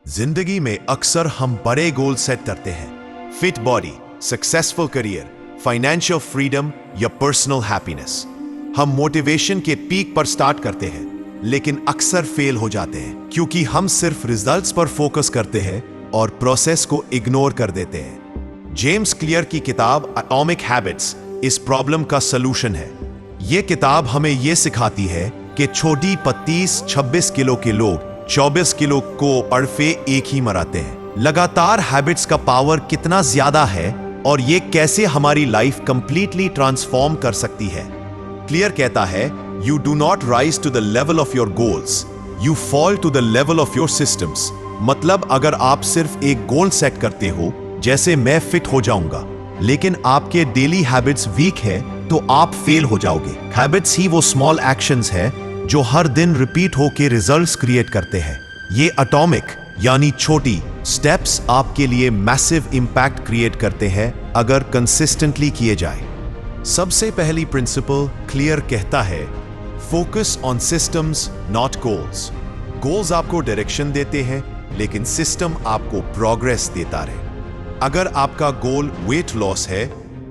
जिंदगी में अक्सर हम बड़े गोल सेट करते हैं, fit body, successful career, financial freedom या पर्सनल हैप्पीनेस। हम मोटिवेशन के पीक पर स्टार्ट करते हैं, लेकिन अक्सर फेल हो जाते हैं क्योंकि हम सिर्फ रिजल्ट्स पर फोकस करते हैं और प्रोसेस को इग्नोर कर देते हैं। जेम्स क्लियर की किताब एटॉमिक हैबिट्स इस प्रॉब्लम का सलूशन है। यह किताब हमें यह सिखाती है कि छोटी 25-26 किलो के लोग 24 किलो को अड़फे एक ही मराते हैं। लगातार हैबिट्स का पावर कितना ज्यादा है और ये कैसे हमारी लाइफ कंप्लीटली ट्रांसफॉर्म कर सकती है। क्लियर कहता है, you do not rise to the level of your goals, you fall to the level of your systems. मतलब अगर आप सिर्फ एक गोल सेट करते हो, जैसे मैं फिट हो जाऊंगा, लेकिन आपके डेली हैबिट्स वीक है, तो आप फेल हो जाओगे। हैबिट्स ही वो स्मॉल एक्शंस है जो हर दिन रिपीट होकर रिजल्ट्स क्रिएट करते हैं। ये एटॉमिक यानी छोटी स्टेप्स आपके लिए मैसिव इंपैक्ट क्रिएट करते हैं अगर कंसिस्टेंटली किए जाए। सबसे पहली प्रिंसिपल क्लियर कहता है, focus on systems not goals. Goals आपको डायरेक्शन देते हैं, लेकिन सिस्टम आपको प्रोग्रेस देता रहे। अगर आपका गोल वेट लॉस है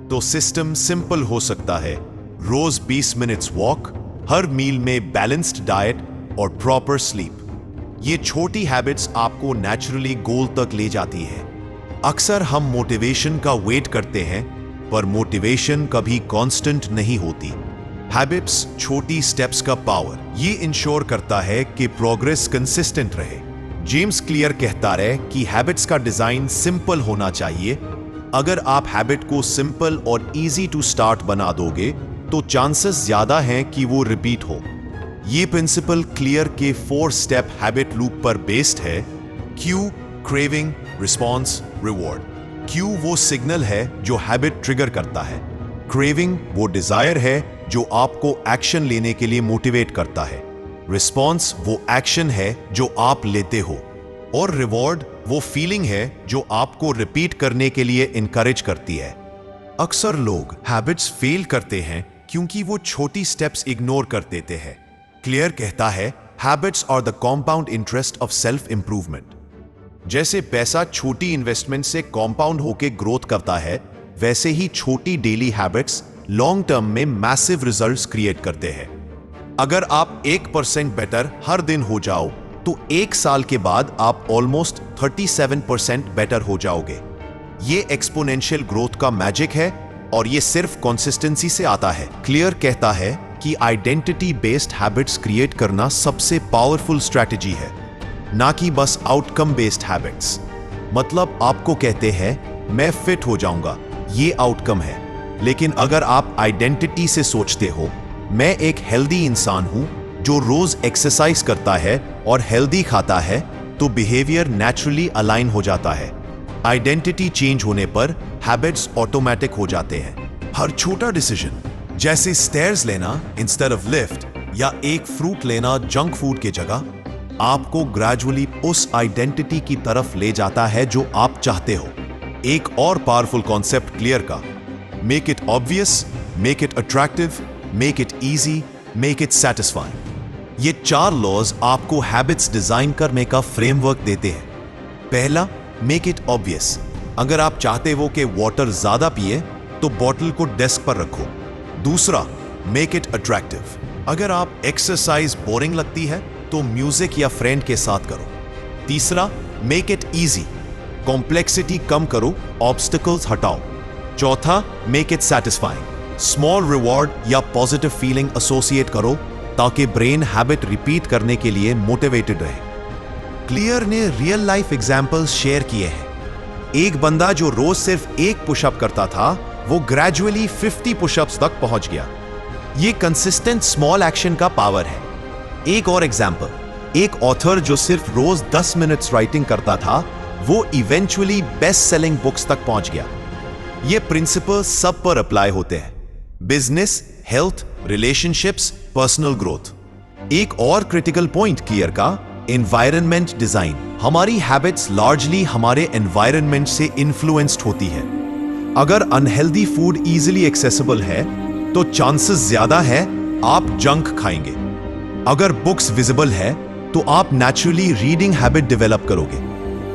तो सिस्टम सिंपल हो सकता है, रोज 20 मिनट्स वॉक, हर मील में बैलेंस्ड डाइट और प्रॉपर स्लीप। ये छोटी हैबिट्स आपको नेचुरली गोल तक ले जाती है। अक्सर हम मोटिवेशन का वेट करते हैं, पर मोटिवेशन कभी कांस्टेंट नहीं होती। हैबिट्स, छोटी स्टेप्स का पावर ये इंश्योर करता है कि प्रोग्रेस कंसिस्टेंट रहे। जेम्स क्लियर कहता है कि हैबिट्स का डिजाइन सिंपल होना चाहिए। अगर आप हैबिट को सिंपल और इजी टू स्टार्ट बना दोगे तो चांसेस ज्यादा हैं कि वो रिपीट हो। ये प्रिंसिपल क्लियर के 4 स्टेप हैबिट लूप पर बेस्ड है। Q, craving, response, reward. Q वो सिग्नल है जो हैबिट ट्रिगर करता है। क्रेविंग वो डिजायर है जो आपको एक्शन लेने के लिए मोटिवेट करता है। रिस्पॉन्स वो एक्शन है जो आप लेते हो। और रिवॉर्ड वो फीलिंग है जो आपको रिपीट करने के लिए इनकरेज करती है। अक्सर लोग हैबिट्स फेल करते हैं क्योंकि वो छोटी स्टेप्स इग्नोर कर देते हैं। क्लियर कहता है, habits are the compound interest of self improvement. जैसे पैसा छोटी इन्वेस्टमेंट से कॉम्पाउंड होकर ग्रोथ करता है, वैसे ही छोटी डेली हैबिट्स लॉन्ग टर्म में मैसिव रिजल्ट्स क्रिएट करते हैं। अगर आप 1% बेटर हर दिन हो जाओ तो 1 साल के बाद आप ऑलमोस्ट 37% बेटर हो जाओगे। ये एक्सपोनेंशियल ग्रोथ का मैजिक है और ये सिर्फ कंसिस्टेंसी से आता है। क्लियर कहता है कि आइडेंटिटी बेस्ड हैबिट्स क्रिएट करना सबसे पावरफुल स्ट्रैटेजी है, ना कि बस आउटकम बेस्ड हैबिट्स। मतलब आपको कहते हैं मैं फिट हो जाऊंगा, ये आउटकम है। लेकिन अगर आप आइडेंटिटी से सोचते हो, मैं एक हेल्दी इंसान हूं जो रोज एक्सरसाइज करता है और हेल्दी खाता है, तो बिहेवियर नेचुरली अलाइन हो जाता है। आइडेंटिटी चेंज होने पर हैबिट्स ऑटोमेटिक हो जाते हैं। हर छोटा डिसीजन, जैसे स्टेयर्स लेना इंस्टेड ऑफ लिफ्ट या एक फ्रूट लेना जंक फूड की जगह, आपको ग्रेजुअली उस आइडेंटिटी की तरफ ले जाता है जो आप चाहते हो। एक और पावरफुल कॉन्सेप्ट क्लियर का, make it obvious, make it attractive, make it easy, make it satisfying. ये 4 लॉज आपको हैबिट्स डिजाइन करने का फ्रेमवर्क देते हैं। पहला, मेक इट ऑब्वियस। अगर आप चाहते हो कि वाटर ज्यादा पिए तो बॉटल को डेस्क पर रखो। दूसरा, मेक इट अट्रैक्टिव। अगर आप एक्सरसाइज बोरिंग लगती है तो म्यूजिक या फ्रेंड के साथ करो। तीसरा, मेक इट इजी। कॉम्प्लेक्सिटी कम करो, ऑब्स्टिकल्स हटाओ। चौथा, make it satisfying. Small reward या पॉजिटिव फीलिंग एसोसिएट करो ताकि ब्रेन हैबिट रिपीट करने के लिए मोटिवेटेड रहे। क्लियर ने रियल लाइफ एग्जाम्पल्स शेयर किए हैं। एक बंदा जो रोज सिर्फ 1 पुशअप करता था, वो ग्रेजुअली 50 पुशअप्स तक पहुंच गया। ये कंसिस्टेंट स्मॉल एक्शन का पावर है। एक और एग्जाम्पल, एक ऑथर जो सिर्फ रोज 10 मिनट्स राइटिंग करता था, वो इवेंचुअली बेस्ट सेलिंग बुक्स तक पहुंच गया। ये प्रिंसिपल सब पर अप्लाई होते हैं, business, health, relationships, personal growth. एक और क्रिटिकल पॉइंट क्लियर का, एनवायरनमेंट डिजाइन। हमारी हैबिट्स लार्जली हमारे एनवायरनमेंट से इन्फ्लुएंस्ड होती है। अगर अनहेल्दी फूड इजीली एक्सेसिबल है तो चांसेस ज्यादा है आप जंक खाएंगे। अगर बुक्स विजिबल है तो आप नेचुरली रीडिंग हैबिट डेवलप करोगे।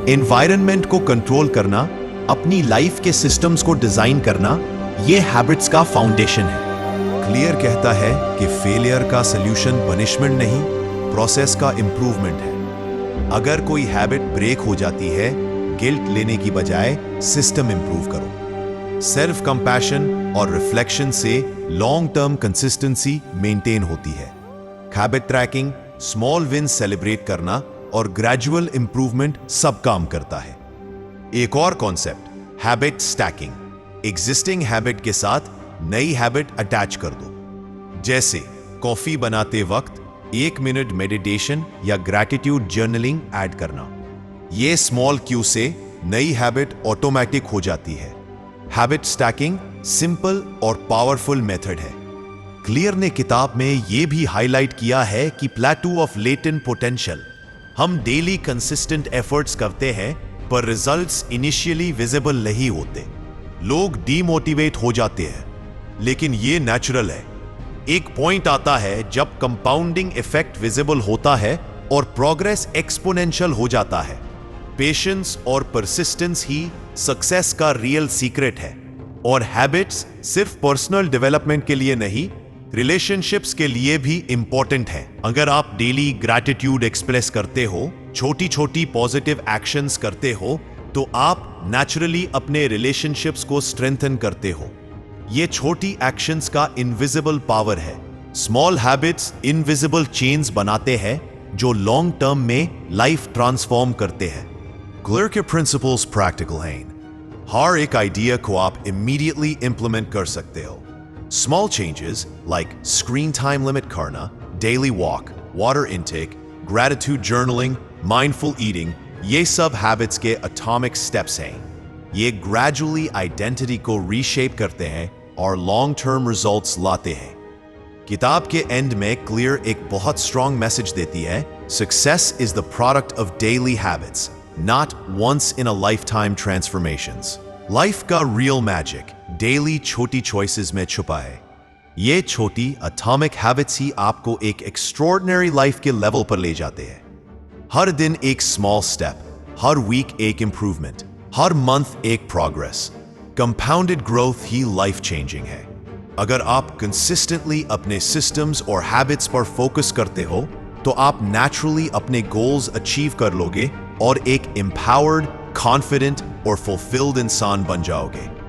एनवायरनमेंट को कंट्रोल करना, अपनी लाइफ के सिस्टम्स को डिजाइन करना, यह हैबिट्स का फाउंडेशन है। क्लियर कहता है कि फेलियर का सॉल्यूशन पनिशमेंट नहीं, प्रोसेस का इंप्रूवमेंट है। अगर कोई हैबिट ब्रेक हो जाती है, गिल्ट लेने की बजाय सिस्टम इंप्रूव करो। सेल्फ कंपैशन और रिफ्लेक्शन से लॉन्ग टर्म कंसिस्टेंसी मेंटेन होती है। Habit tracking, small win celebrate करना और ग्रेजुअल इंप्रूवमेंट सब काम करता है। एक और concept, habit stacking. Existing habit के साथ नई हैबिट अटैच कर दो। जैसे कॉफी बनाते वक्त 1 मिनट मेडिटेशन या ग्रैटिट्यूड जर्नलिंग ऐड करना। यह स्मॉल क्यू से नई हैबिट ऑटोमेटिक हो जाती है। हैबिट स्टैकिंग सिंपल और पावरफुल मेथड है। क्लियर ने किताब में यह भी हाईलाइट किया है कि प्लेटू ऑफ लेटेंट पोटेंशियल। हम डेली कंसिस्टेंट एफर्ट्स करते हैं पर रिजल्ट्स इनिशियली विजिबल नहीं होते। लोग डीमोटिवेट हो जाते हैं, लेकिन यह नेचुरल है। एक पॉइंट आता है जब कंपाउंडिंग इफेक्ट विजिबल होता है और प्रोग्रेस एक्सपोनेंशियल हो जाता है। पेशेंस और परसिस्टेंस ही सक्सेस का रियल सीक्रेट है। और हैबिट्स सिर्फ पर्सनल डेवलपमेंट के लिए नहीं, रिलेशनशिप्स के लिए भी इंपॉर्टेंट है। अगर आप डेली ग्रैटिट्यूड एक्सप्रेस करते हो, छोटी छोटी पॉजिटिव एक्शंस करते हो, तो आप नेचुरली अपने रिलेशनशिप्स को स्ट्रेंथन करते हो। ये छोटी एक्शंस का इनविजिबल पावर है। स्मॉल हैबिट्स इनविजिबल चेन्स बनाते हैं जो लॉन्ग टर्म में लाइफ ट्रांसफॉर्म करते हैं। क्लियर के प्रिंसिपल्स प्रैक्टिकल हैं। हर एक आइडिया को आप इमीडिएटली इंप्लीमेंट कर सकते हो। Small changes like screen time limit करना, daily walk, water intake, gratitude journaling, mindful eating, ये सब habits के atomic steps हैं। ये gradually identity को reshape करते हैं और long term results लाते हैं। किताब के end में Clear एक बहुत strong message देती है, success is the product of daily habits, not once in a lifetime transformations। Life का रियल मैजिक डेली छोटी चॉइसेस में छुपा है। ये छोटी एटॉमिक हैबिट्स ही आपको एक एक्स्ट्रॉर्डिनरी लाइफ के लेवल पर ले जाते हैं। हर दिन एक स्मॉल स्टेप, हर वीक एक इंप्रूवमेंट, हर मंथ एक प्रोग्रेस। कंपाउंडेड ग्रोथ ही लाइफ चेंजिंग है। अगर आप कंसिस्टेंटली अपने सिस्टम्स और हैबिट्स पर फोकस करते हो, तो आप नेचुरली अपने गोल्स अचीव कर लोगे और एक एम्पावर्ड, कॉन्फिडेंट और फुलफिल्ड इंसान बन जाओगे।